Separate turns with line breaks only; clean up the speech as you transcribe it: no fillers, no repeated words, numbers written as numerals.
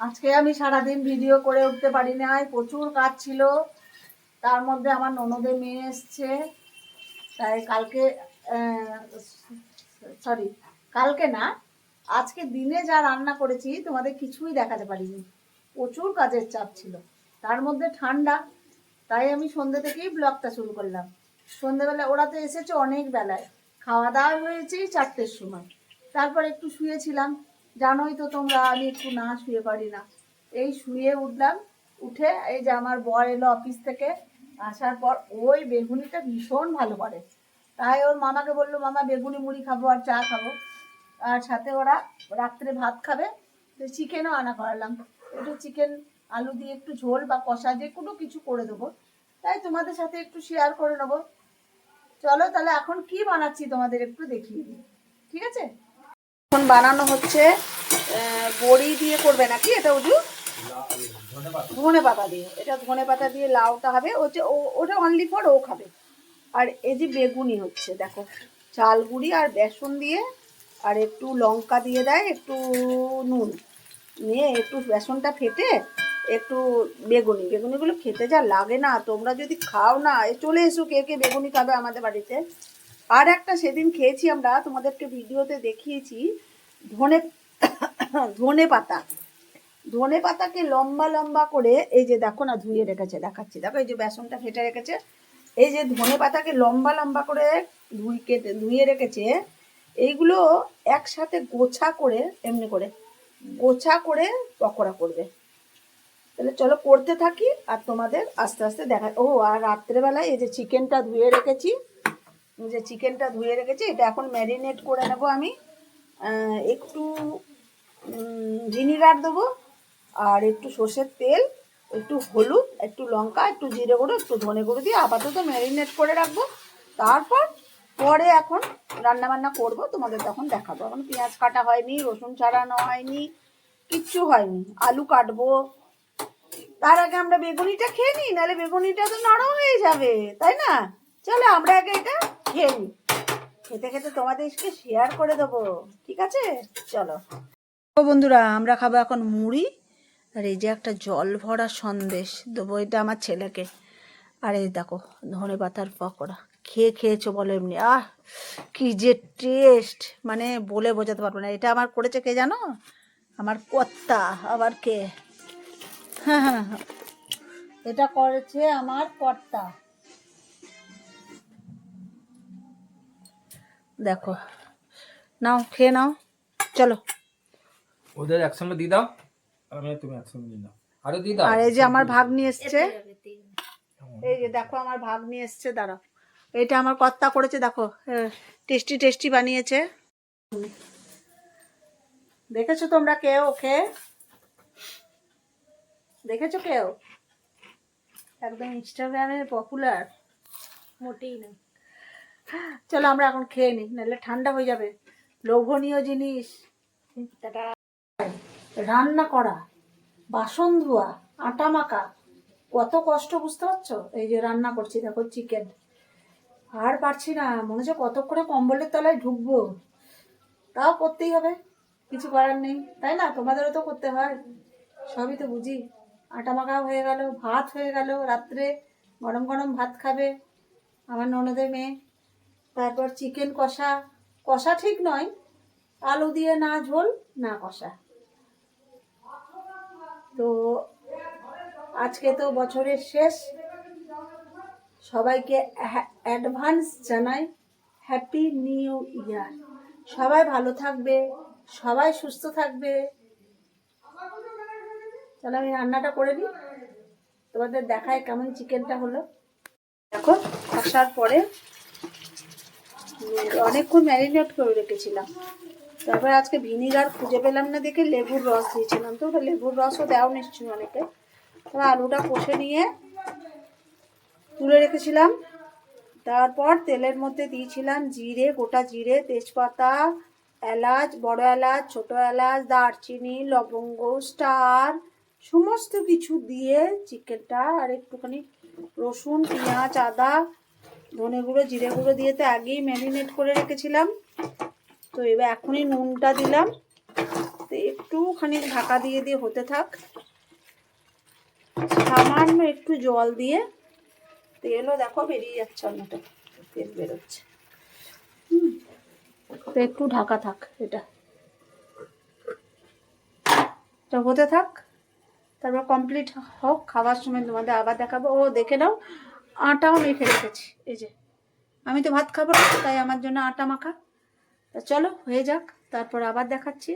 আজকে আমি সারাদিন ভিডিও করে উঠতে পারি নাই, প্রচুর কাজ ছিল। তার মধ্যে আমার ননদের মেয়ে এসছে, তাই কালকে সরি কালকে না, আজকে দিনে যা রান্না করেছি তোমাদের কিছুই দেখাতে পারিনি। প্রচুর কাজের চাপ ছিল, তার মধ্যে ঠান্ডা, তাই আমি সন্ধ্যে থেকেই ব্লগটা শুরু করলাম। সন্ধ্যেবেলা ওরা তো এসেছে অনেক বেলায়, খাওয়া দাওয়া হয়েছে 4টের সময়। তারপর একটু শুয়েছিলাম, জানোই তো তোমরা আমি একটু না শুয়ে পারি না। এই শুয়ে উঠলাম, উঠে এই যে আমার বর এলো অফিস থেকে, আসার পর ওই বেগুনিটা ভীষণ ভালো করে, তাই ওর মামাকে বললো মামা বেগুনি মুড়ি খাবো আর চা খাবো, আর সাথে ওরা রাত্রে ভাত খাবে, তো চিকেনও আনা করালাম। একটু চিকেন আলু দিয়ে একটু ঝোল বা কষা যে কোনো কিছু করে দেবো, তাই তোমাদের সাথে একটু শেয়ার করে নেবো। চলো তাহলে এখন কি বানাচ্ছি তোমাদের একটু দেখিয়ে দিই, ঠিক আছে? এখন বানানো হচ্ছে বড়ি দিয়ে, করবে নাকি এটা উজু? ধনে পাতা দিয়ে, এটা ধনে পাতা দিয়ে লাউটা হবে, ওটা অনলি ফর ও খাবে। আর এই যে বেগুনি হচ্ছে দেখো, চাল গুঁড়ি আর বেসন দিয়ে, আর একটু লঙ্কা দিয়ে দেয়, একটু নুন নিয়ে একটু বেসনটা ফেটে একটু বেগুনিগুলো খেতে যা লাগে না, তোমরা যদি খাও না, চলে এসো কে কে বেগুনি খাবে আমাদের বাড়িতে। আর একটা সেদিন খেয়েছি আমরা, তোমাদেরকে ভিডিওতে দেখিয়েছি, ধনে ধনে পাতা, ধনে পাতাকে লম্বা লম্বা করে, এই যে দেখো না ধুয়ে রেখেছে, দেখাচ্ছি দেখো, এই যে বেসনটা ফেটে রেখেছে, এই যে ধনে পাতাকে লম্বা লম্বা করে ধুয়ে রেখেছে, এইগুলো একসাথে গোছা করে, এমনি করে গোছা করে পকোড়া করবে। তাহলে চলো করতে থাকি আর তোমাদের আস্তে আস্তে দেখা। ও আর রাত্রেবেলায় এই যে চিকেনটা ধুয়ে রেখেছি, এটা এখন ম্যারিনেট করে নেব আমি। একটু ভিনিগার দেবো, আর একটু সর্ষের তেল, একটু হলুদ, একটু লঙ্কা, একটু জিরে গুঁড়ো, একটু ধনে গুঁড়ো দিয়ে আপাতত ম্যারিনেট করে রাখবো। তারপর পরে এখন রান্নাবান্না করব, তোমাদের তখন দেখাবো। এখন পেঁয়াজ কাটা হয়নি, রসুন ছাড়ানো হয়নি, কিচ্ছু হয়নি, আলু কাটবো। তার আগে আমরা বেগুনিটা খেয়ে নিই, নাহলে বেগুনিটা তো নরম হয়ে যাবে, তাই না? চলো আমরা আগে এটা খেয়ে নিই, খেতে খেতে তোমাদেরকে শেয়ার করে দেবো, ঠিক আছে? চলো বন্ধুরা, আমরা খাবো এখন মুড়ি, আর এই যে একটা জল ভরা সন্দেশ দেবো, এটা আমার ছেলেকে। আর এই দেখো ধনে পাতার পকোড়া, খেয়েছো বলো এমনি, কি যে টেস্ট, মানে বলে বোঝাতে পারবো না। এটা আমার করেছে কে জানো? আমার কর্তা। আবার কে? হ্যাঁ, এটা করেছে আমার কর্তা। দেখো, নাও খেয়ে নাও, চলো।
ওদের একসঙ্গে দিয়ে দাও, তুমি একসঙ্গে দিয়ে দাও, আরো দিয়ে দাও।
আর এই যে আমার ভাগ্নি এসছে, এই যে দেখো আমার ভাগ্নি এসছে, দাঁড়াও। এটা আমার কর্তা করেছে, দেখো টেস্টি টেস্টি বানিয়েছে। দেখেছো তোমরা কেউ ওকে? দেখেছো কেউ? একদম ইনস্টাগ্রামে পপুলার, মোটেই না। চলো আমরা এখন খেয়ে নিই, নাহলে ঠান্ডা হয়ে যাবে, লোভনীয় জিনিস। রান্না করা, বাসন ধোয়া, আটা মাখা, কত কষ্ট বুঝতে পারছো? এই যে রান্না করছি দেখো চিকেন, আর পারছি না, মনে হচ্ছে কতক্ষণে কম্বলের তলায় ঢুকবো, তাও করতেই হবে, কিছু করার নেই, তাই না? তোমাদেরও তো করতে হয়, সবই তো বুঝি। আটা মাখা হয়ে গেল, ভাত হয়ে গেল, রাত্রে গরম গরম ভাত খাবে আমার ননদের মেয়ে। তারপর চিকেন কষা, কষা ঠিক নয়, আলু দিয়ে না ঝোল না কষা। তো আজকে তো বছরের শেষ, সবাইকে অ্যাডভান্স জানাই হ্যাপি নিউ ইয়ার। সবাই ভালো থাকবে, সবাই সুস্থ থাকবে। চলো আমি রান্নাটা করে নিই, তোমাদের দেখায় কেমন চিকেনটা হলো। দেখো আসার পরে অনেকক্ষণ ম্যারিনেট করে রেখেছিলাম, তারপরে আজকে ভিনিগার খুঁজে পেলাম না দেখে লেবুর রস দিয়েছিলাম, তো ওটা লেবুর রসও দেওয়া নিশ্চয়ই অনেকে। তারপর আলুটা কষে নিয়ে তুলে রেখেছিলাম, তারপর তেলের মধ্যে দিয়েছিলাম জিরে, গোটা জিরে, তেজপাতা, এলাচ, বড় এলাচ, ছোট এলাচ, দারচিনি, লবঙ্গ, স্টার, সমস্ত কিছু দিয়ে চিকেনটা, আর একটুখানি রসুন, পেঁয়াজ, আদা, ধনে গুঁড়ো, জিরে গুঁড়ো দিয়ে তো আগেই ম্যারিনেট করে রেখেছিলাম। তো এবার এখনই নুনটা দিলাম, তো একটুখানি ঢাকা দিয়ে দিয়ে হতে থাক, সামান্য একটু জল দিয়ে। তেলও দেখো বেরিয়ে যাচ্ছে, অন্যটা তেল বেরোচ্ছে। তো একটু ঢাকা থাক, এটা হতে থাক, তারপর কমপ্লিট হোক। খাওয়ার সময় তোমাদের আবার দেখাবো। ও দেখে নাও, আটাও মেখে রেখেছি। এই যে আমি তো ভাত খাবো না, তাই আমার জন্য আটা মাখা। তা চলো হয়ে যাক, তারপর আবার দেখাচ্ছি।